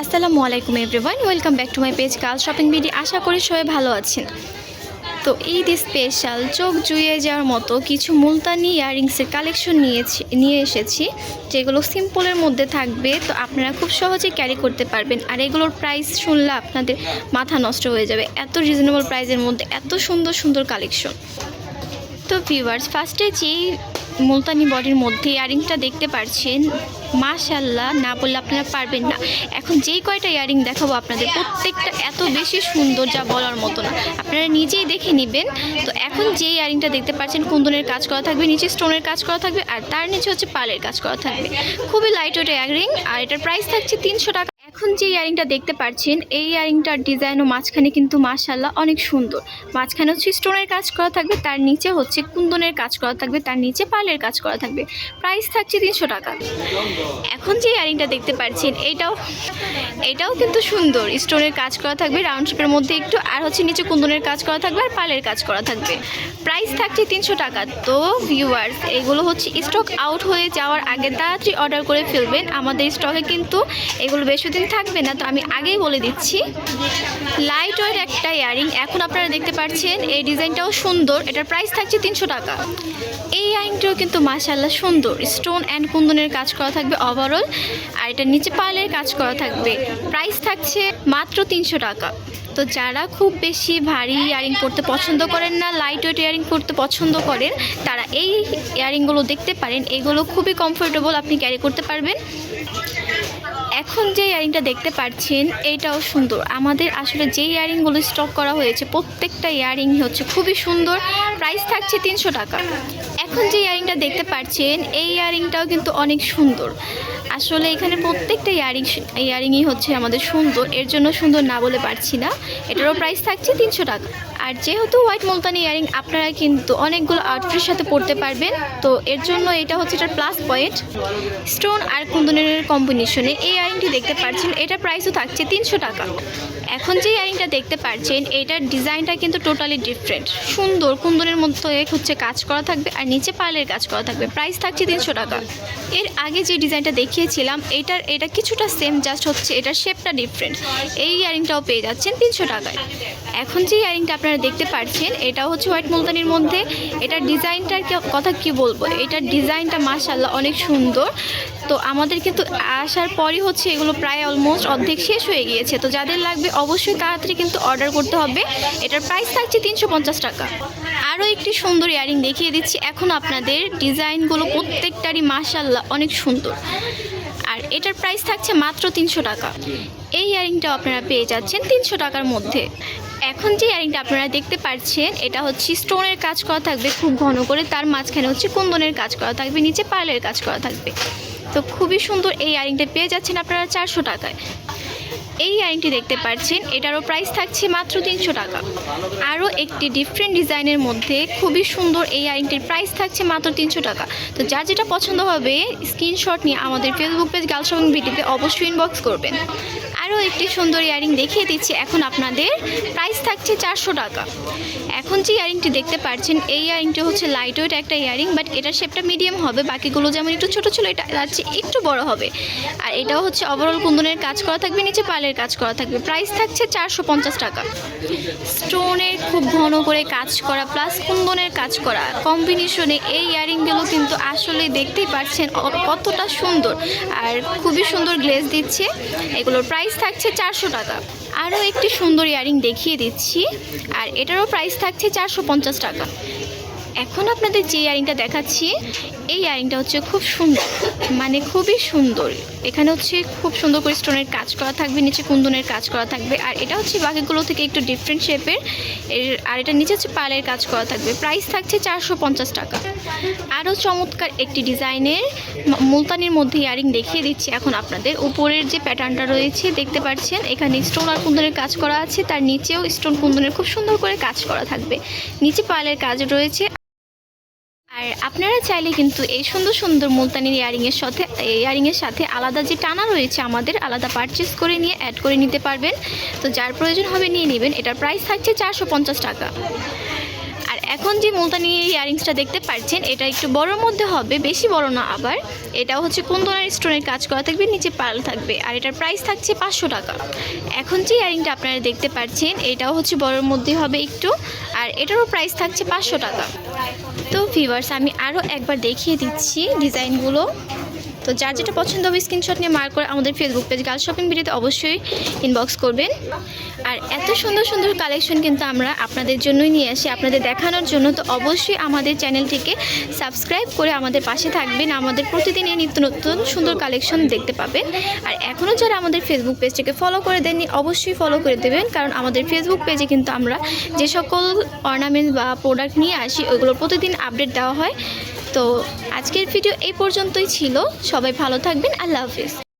আসসালামু আলাইকুম everyone, welcome back to my page girls shopping BD. আশা করি সবাই ভালো আছেন। তো ঈদ স্পেশাল চোখ জুড়িয়ে যাওয়ার মতো কিছু মুলতানি ইয়াররিংসের কালেকশন নিয়ে এসেছি, যেগুলো সিম্পলের মধ্যে থাকবে। তো আপনারা খুব সহজে ক্যারি করতে পারবেন। আর এগুলোর প্রাইস শুনলে আপনাদের মাথা নষ্ট হয়ে যাবে, এত রিজনেবল প্রাইসের মধ্যে এত সুন্দর সুন্দর কালেকশন। তো ভিউয়ার্স, ফার্স্টে যেই মুলতানি বডির মধ্যে ইয়ারিংটা দেখতে পাচ্ছেন, মাশাআল্লাহ, না বললে আপনারা পারবেন না। এখন যেই কয়টা ইয়ারিং দেখাবো আপনাদের, প্রত্যেকটা এত বেশি সুন্দর যা বলার মতো না, আপনারা নিজেই দেখে নেবেন। তো এখন যেই ইয়ারিংটা দেখতে পাচ্ছেন, কুন্দনের কাজ করা থাকবে, নিচে স্টোনের কাজ করা থাকবে, আর তার নিচে হচ্ছে পালের কাজ করা থাকবে। খুবই লাইট ওয়েট ইয়ারিং, আর এটার প্রাইস থাকছে 300 টাকা। এখন যে ইয়ারিংটা দেখতে পাচ্ছেন, এই ইয়ারিংটার ডিজাইন ও মাঝখানে কিন্তু মাশাআল্লাহ অনেক সুন্দর। মাঝখানে হচ্ছে স্টোনের কাজ করা থাকবে, তার নিচে হচ্ছে কুন্দনের কাজ করা থাকবে, তার নিচে পালের কাজ করা থাকবে। প্রাইস থাকছে 300 টাকা। এখন যে ইয়ারিংটা দেখতে পাচ্ছেন, এটাও কিন্তু সুন্দর, স্টোনের কাজ করা থাকবে রাউন্ড শেপের মধ্যে একটু, আর হচ্ছে নিচে কুন্দনের কাজ করা থাকবে, আর পালের কাজ করা থাকবে। প্রাইস থাকছে 300 টাকা। তো ভিউয়ার্স, এগুলো হচ্ছে স্টক আউট হয়ে যাওয়ার আগে তাড়াতাড়ি অর্ডার করে ফেলবেন। আমাদের স্টকে কিন্তু এগুলো বেশি দিন থাকবে না, তো আমি আগেই বলে দিচ্ছি। লাইট ওয়েট একটা ইয়ারিং এখন আপনারা দেখতে পাচ্ছেন, এই ডিজাইনটাও সুন্দর, এটার প্রাইস থাকছে 300 টাকা। এই ইয়ারিংটাও কিন্তু মাশাআল্লাহ সুন্দর, স্টোন অ্যান্ড কুন্দনের কাজ করা থাকবে ওভারঅল, আর এটার নিচে পালের কাজ করা থাকবে। প্রাইস থাকছে মাত্র 300 টাকা। তো যারা খুব বেশি ভারী ইয়ারিং পরতে পছন্দ করেন না, লাইট ওয়েট ইয়ারিং পরতে পছন্দ করেন, তারা এই ইয়ারিংগুলো দেখতে পারেন। এগুলো খুবই কমফোর্টেবল, আপনি ক্যারি করতে পারবেন। এখন যে ইয়ারিংটা দেখতে পাচ্ছেন, এইটাও সুন্দর। আমাদের আসলে যে ইয়ারিংগুলো স্টক করা হয়েছে, প্রত্যেকটা ইয়ারিং হচ্ছে খুবই সুন্দর। প্রাইস থাকছে 300 টাকা। এখন যে ইয়ারিংটা দেখতে পাচ্ছেন, এই ইয়ারিংটাও কিন্তু অনেক সুন্দর। আসলে এখানে প্রত্যেকটা ইয়ারিংই হচ্ছে আমাদের সুন্দর, এর জন্য সুন্দর না বলে পারছি না। এটারও প্রাইস থাকছে 300 টাকা। আর যেহেতু হোয়াইট মুলতানি ইয়ারিং আপনারা কিন্তু অনেকগুলো আউটফিটের সাথে পরতে পারবেন, তো এর জন্য এটা হচ্ছে এটার প্লাস পয়েন্ট। স্টোন আর কুন্দনের কম্বিনেশনে এই ইয়ারিংটি দেখতে পাচ্ছেন, এটার প্রাইসও থাকছে 300 টাকা। এখন যে ইয়ারিংটা দেখতে পাচ্ছেন, এটার ডিজাইনটা কিন্তু টোটালি ডিফারেন্ট, সুন্দর। কুন্দনের মধ্যে হচ্ছে কাজ করা থাকবে, আর নিচে পালের কাজ করা থাকবে। প্রাইস থাকছে 300 টাকা। এর আগে যে ডিজাইনটা দেখিয়েছিলাম, এটা কিছুটা সেম, জাস্ট হচ্ছে এটার শেপটা ডিফারেন্ট। এই ইয়ারিংটাও পেয়ে যাচ্ছেন 300 টাকায়। এখন যে ইয়ারিংটা আপনারা দেখতে পাচ্ছেন, এটাও হচ্ছে হোয়াইট মুলতানির মধ্যে। এটার ডিজাইনটার কথা কি বলবো, এটার ডিজাইনটা মাশাআল্লাহ অনেক সুন্দর। তো আমাদের কিন্তু আসার পরই হচ্ছে এগুলো প্রায় অলমোস্ট অর্ধেক শেষ হয়ে গিয়েছে। তো যাদের লাগবে অবশ্যই তাড়াতাড়ি কিন্তু অর্ডার করতে হবে। এটার প্রাইস থাকছে 350 টাকা। আরও একটি সুন্দর ইয়ারিং দেখিয়ে দিচ্ছি এখন আপনাদের। ডিজাইনগুলো প্রত্যেকটারই মাশাআল্লাহ অনেক সুন্দর, আর এটার প্রাইস থাকছে মাত্র 300 টাকা। এই ইয়ারিংটাও আপনারা পেয়ে যাচ্ছেন 300 টাকার মধ্যে। এখন যে ইয়ারিংটা আপনারা দেখতে পাচ্ছেন, এটা হচ্ছে স্টোনের কাজ করা থাকবে খুব ঘন করে, তার মাঝখানে হচ্ছে কুন্দনের কাজ করা থাকবে, নিচে পার্লের কাজ করা থাকবে। তো খুবই সুন্দর এই ইয়ারিংটা পেয়ে যাচ্ছেন আপনারা 400 টাকায়। এই ইয়ারিংটি দেখতে পাচ্ছেন, এটারও প্রাইস থাকছে মাত্র 300 টাকা। আরও একটি ডিফারেন্ট ডিজাইনের মধ্যে খুবই সুন্দর এই ইয়ারিংটির প্রাইস থাকছে মাত্র 300 টাকা। তো যার যেটা পছন্দ হবে স্ক্রিনশট নিয়ে আমাদের ফেসবুক পেজ গার্লস শপিং বিডিতে অবশ্যই ইনবক্স করবেন। আরও একটি সুন্দর ইয়ারিং দেখিয়ে দিচ্ছি এখন আপনাদের। প্রাইস থাকছে 400 টাকা। এখন যে ইয়ারিংটি দেখতে পাচ্ছেন, এই ইয়ারিংটি হচ্ছে লাইট ওয়েট একটা ইয়ারিং, বাট এটার শেপটা মিডিয়াম হবে। বাকিগুলো যেমন একটু ছোটো ছিল, এটা যাচ্ছে একটু বড় হবে। আর এটাও হচ্ছে ওভারঅল কুন্দনের কাজ করা থাকবে, নিচে পালের কাজ করা থাকবে। প্রাইস থাকছে 450 টাকা। স্টোনের খুব ঘন করে কাজ করা প্লাস কুন্দনের কাজ করা কম্বিনেশনে এই ইয়ারিংগুলো কিন্তু আসলে দেখতেই পাচ্ছেন কতটা সুন্দর, আর খুবই সুন্দর গ্লেজ দিচ্ছে। এগুলোর প্রাইস থাকছে 400 টাকা। আরও একটি সুন্দর ইয়ারিং দেখিয়ে দিচ্ছি, আর এটারও প্রাইস থাকছে 450 টাকা। এখন আপনাদের যে ইয়ারিংটা দেখাচ্ছি, এই ইয়ারিংটা হচ্ছে খুব সুন্দর, মানে খুবই সুন্দর। এখানে হচ্ছে খুব সুন্দর করে স্টোনের কাজ করা থাকবে, নিচে কুন্দনের কাজ করা থাকবে, আর এটা হচ্ছে বাকিগুলো থেকে একটু ডিফারেন্ট শেপের। আর এটা নিচে হচ্ছে পালের কাজ করা থাকবে। প্রাইস থাকছে 450 টাকা। আরও চমৎকার একটি ডিজাইনের মুলতানির মধ্যে ইয়ারিং দেখিয়ে দিচ্ছি এখন আপনাদের। উপরের যে প্যাটার্নটা রয়েছে দেখতে পাচ্ছেন, এখানে স্টোন আর কুন্দনের কাজ করা আছে, তার নিচেও স্টোন কুন্দনের খুব সুন্দর করে কাজ করা থাকবে, নিচে পালের কাজ রয়েছে। আর আপনারা চাইলে কিন্তু এই সুন্দর সুন্দর মুলতানি ইয়ারিংয়ের সাথে আলাদা যে টানা রয়েছে আমাদের, আলাদা পারচেস করে নিয়ে অ্যাড করে নিতে পারবেন। তো যার প্রয়োজন হবে নিয়ে নেবেন। এটার প্রাইস থাকছে 450 টাকা। আর এখন যে মুলতানি ইয়ারিংসটা দেখতে পাচ্ছেন এটা একটু বড়োর মধ্যে হবে, বেশি বড় না আবার। এটা হচ্ছে কুন্দনার স্টোনের কাজ করা থাকবে, নিচে পার্ল থাকবে, আর এটার প্রাইস থাকছে 500 টাকা। এখন যে ইয়ারিংটা আপনারা দেখতে পাচ্ছেন এটাও হচ্ছে বড়োর মধ্যে হবে একটু, আর এটারও প্রাইস থাকছে 500 টাকা। তো ভিউয়ার্স আমি আরও একবার দেখিয়ে দিচ্ছি ডিজাইনগুলো। তো যার যেটা পছন্দ হবে স্ক্রিনশট নিয়ে মার্ক করে আমাদের ফেসবুক পেজ গার্লস শপিং ভিডিওতে অবশ্যই ইনবক্স করবেন। আর এত সুন্দর সুন্দর কালেকশন কিন্তু আমরা আপনাদের জন্যই নিয়ে আসি, আপনাদের দেখানোর জন্য। তো অবশ্যই আমাদের চ্যানেলটিকে সাবস্ক্রাইব করে আমাদের পাশে থাকবেন, আমাদের প্রতিদিনের নিত্য নতুন সুন্দর কালেকশন দেখতে পাবেন। আর এখনও যারা আমাদের ফেসবুক পেজটিকে ফলো করে দেননি অবশ্যই ফলো করে দেবেন, কারণ আমাদের ফেসবুক পেজে কিন্তু আমরা যে সকল অর্নামেন্ট বা প্রোডাক্ট নিয়ে আসি ওইগুলো প্রতিদিন আপডেট দেওয়া হয়। তো আজকের ভিডিও এই পর্যন্তই ছিল, সবাই ভালো থাকবেন, আল্লাহ হাফিজ।